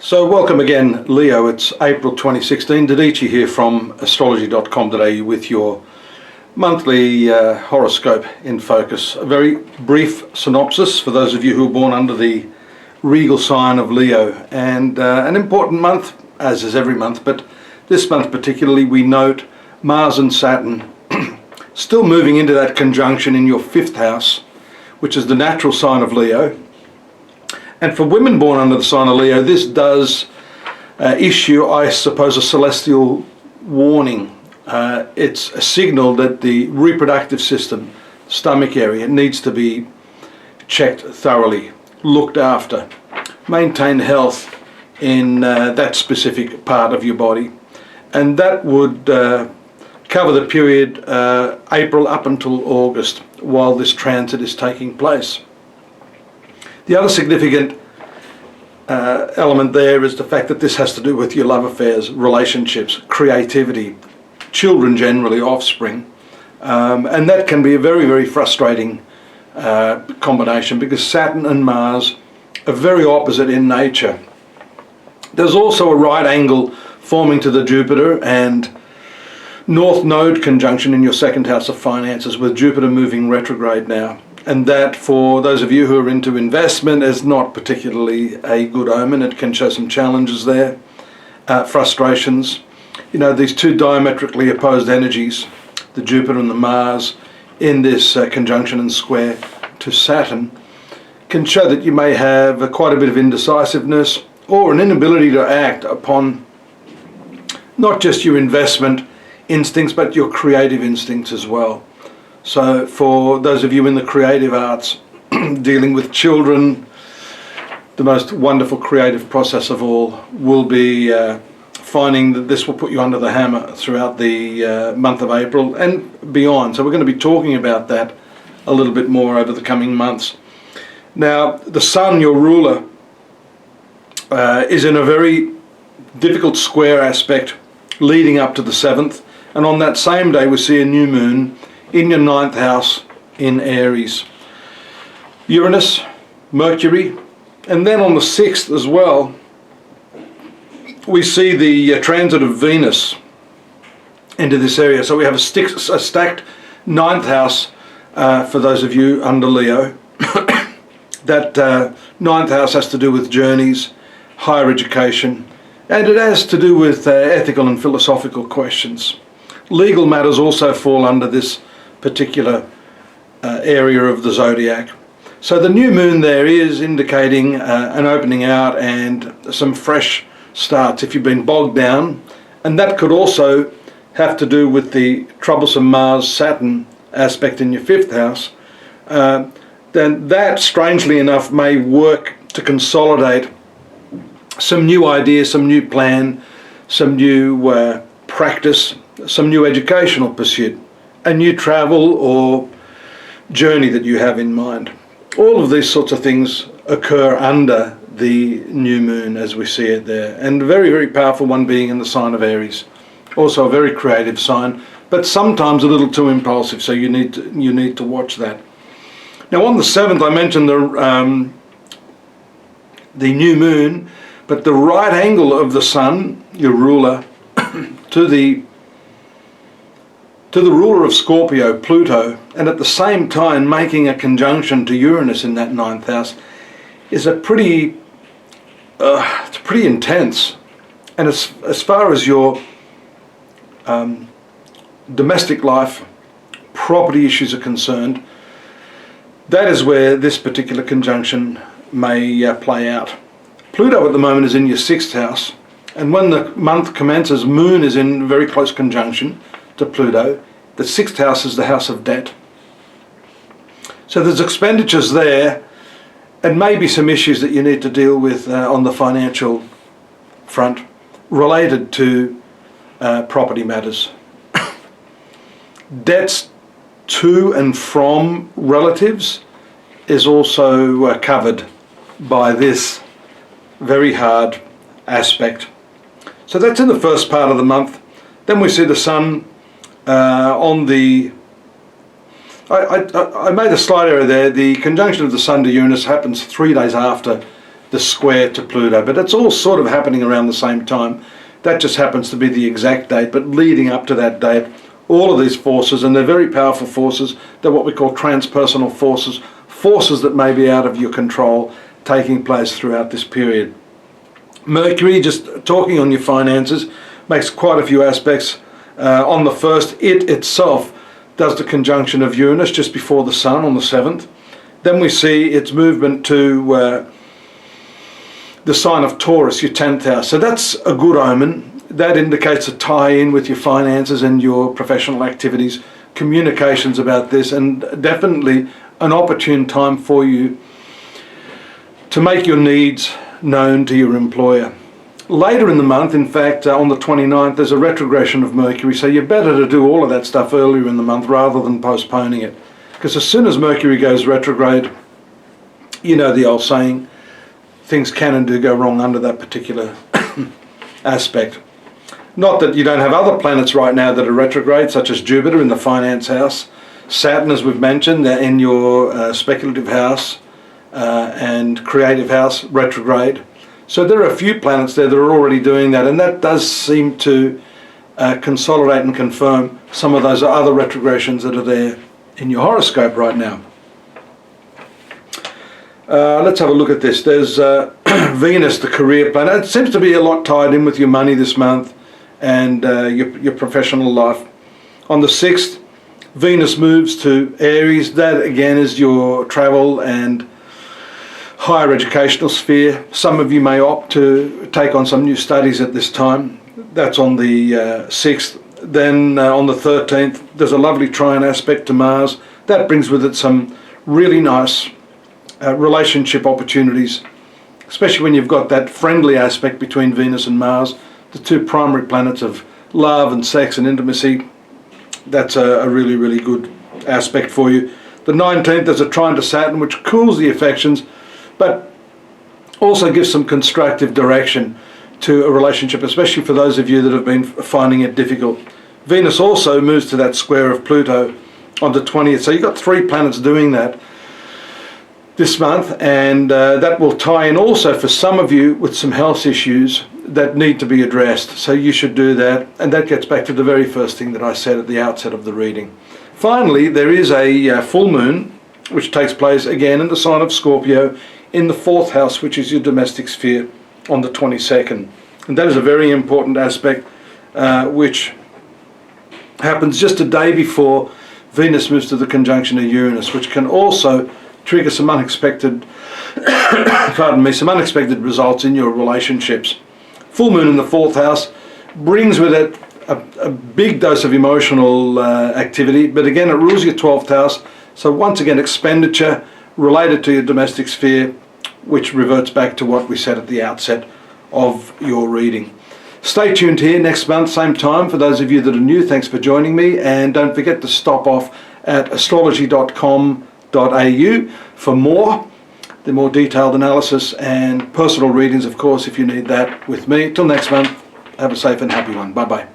So welcome again, Leo. It's April 2016. Dadhichi here from astrology.com.au with your monthly horoscope in focus. A very brief synopsis for those of you who were born under the regal sign of Leo. And an important month, as is every month, but this month particularly, we note Mars and Saturn still moving into that conjunction in your fifth house, which is the natural sign of Leo. And for women born under the sign of Leo, this does issue, I suppose, a celestial warning. It's a signal that the reproductive system, stomach area, needs to be checked thoroughly, looked after, maintain health in that specific part of your body. And that would cover the period April up until August while this transit is taking place. The other significant element there is the fact that this has to do with your love affairs, relationships, creativity, children generally, offspring. And that can be a very, very frustrating combination because Saturn and Mars are very opposite in nature. There's also a right angle forming to the Jupiter and North Node conjunction in your second house of finances, with Jupiter moving retrograde now. And that, for those of you who are into investment, is not particularly a good omen. It can show some challenges there, frustrations. You know, these two diametrically opposed energies, the Jupiter and the Mars, in this conjunction and square to Saturn, can show that you may have quite a bit of indecisiveness or an inability to act upon not just your investment instincts, but your creative instincts as well. So for those of you in the creative arts, dealing with children, the most wonderful creative process of all will be finding that this will put you under the hammer throughout the month of April and beyond. So we're going to be talking about that a little bit more over the coming months. Now, the Sun, your ruler, is in a very difficult square aspect leading up to the 7th. And on that same day, we see a new moon in your 9th house in Aries. Uranus, Mercury, and then on the 6th as well, we see the transit of Venus into this area. So we have a stacked 9th house for those of you under Leo. That 9th house has to do with journeys, higher education, and it has to do with ethical and philosophical questions. Legal matters also fall under this particular area of the zodiac. So the new moon there is indicating an opening out and some fresh starts if you've been bogged down, and that could also have to do with the troublesome Mars-Saturn aspect in your 5th house. Then that, strangely enough, may work to consolidate some new ideas, some new plan, some new practice, some new educational pursuit, a new travel or journey that you have in mind. All of these sorts of things occur under the new moon as we see it there, and a very, very powerful one being in the sign of Aries. Also a very creative sign, but sometimes a little too impulsive, so you need to watch that. Now on the 7th, I mentioned the new moon, but the right angle of the Sun, your ruler, to the ruler of Scorpio, Pluto, and at the same time making a conjunction to Uranus in that 9th house, is a pretty intense. And as far as your domestic life, property issues are concerned, that is where this particular conjunction may play out. Pluto at the moment is in your 6th house, and when the month commences, Moon is in very close conjunction to Pluto. The 6th house is the house of debt. So there's expenditures there, and maybe some issues that you need to deal with on the financial front related to property matters. Debts to and from relatives is also covered by this very hard aspect. So that's in the first part of the month. Then we see the Sun on the... I made a slight error there. The conjunction of the Sun to Uranus happens 3 days after the square to Pluto. But it's all sort of happening around the same time. That just happens to be the exact date, but leading up to that date, all of these forces, and they're very powerful forces, they're what we call transpersonal forces, forces that may be out of your control, taking place throughout this period. Mercury, just talking on your finances, makes quite a few aspects. On the 1st, it itself does the conjunction of Uranus just before the Sun on the 7th. Then we see its movement to the sign of Taurus, your 10th house. So that's a good omen. That indicates a tie-in with your finances and your professional activities, communications about this, and definitely an opportune time for you to make your needs known to your employer. Later in the month, in fact, on the 29th, there's a retrogression of Mercury, so you're better to do all of that stuff earlier in the month rather than postponing it. Because as soon as Mercury goes retrograde, you know the old saying, things can and do go wrong under that particular aspect. Not that you don't have other planets right now that are retrograde, such as Jupiter in the finance house, Saturn, as we've mentioned, in your speculative house and creative house, retrograde. So there are a few planets there that are already doing that, and that does seem to consolidate and confirm some of those other retrogradations that are there in your horoscope right now. Let's have a look at this. There's Venus, the career planet. It seems to be a lot tied in with your money this month and your professional life. On the 6th, Venus moves to Aries. That again is your travel and higher educational sphere. Some of you may opt to take on some new studies at this time. That's on the 6th. Then on the 13th, there's a lovely trine aspect to Mars. That brings with it some really nice relationship opportunities, especially when you've got that friendly aspect between Venus and Mars, the two primary planets of love and sex and intimacy. That's a really, really good aspect for you. The 19th, there's a trine to Saturn, which cools the affections, but also gives some constructive direction to a relationship, especially for those of you that have been finding it difficult. Venus also moves to that square of Pluto on the 20th. So you've got 3 planets doing that this month, and that will tie in also for some of you with some health issues that need to be addressed. So you should do that, and that gets back to the very first thing that I said at the outset of the reading. Finally, there is a full moon, which takes place again in the sign of Scorpio, in the 4th house, which is your domestic sphere, on the 22nd. And that is a very important aspect, which happens just a day before Venus moves to the conjunction of Uranus, which can also trigger some unexpected, some unexpected results in your relationships. Full moon in the 4th house brings with it a big dose of emotional activity, but again, it rules your 12th house. So once again, expenditure related to your domestic sphere, which reverts back to what we said at the outset of your reading. Stay tuned here next month, same time. For those of you that are new, thanks for joining me, and don't forget to stop off at astrology.com.au for the more detailed analysis and personal readings, of course, if you need that with me. Till next month, have a safe and happy one. Bye-bye.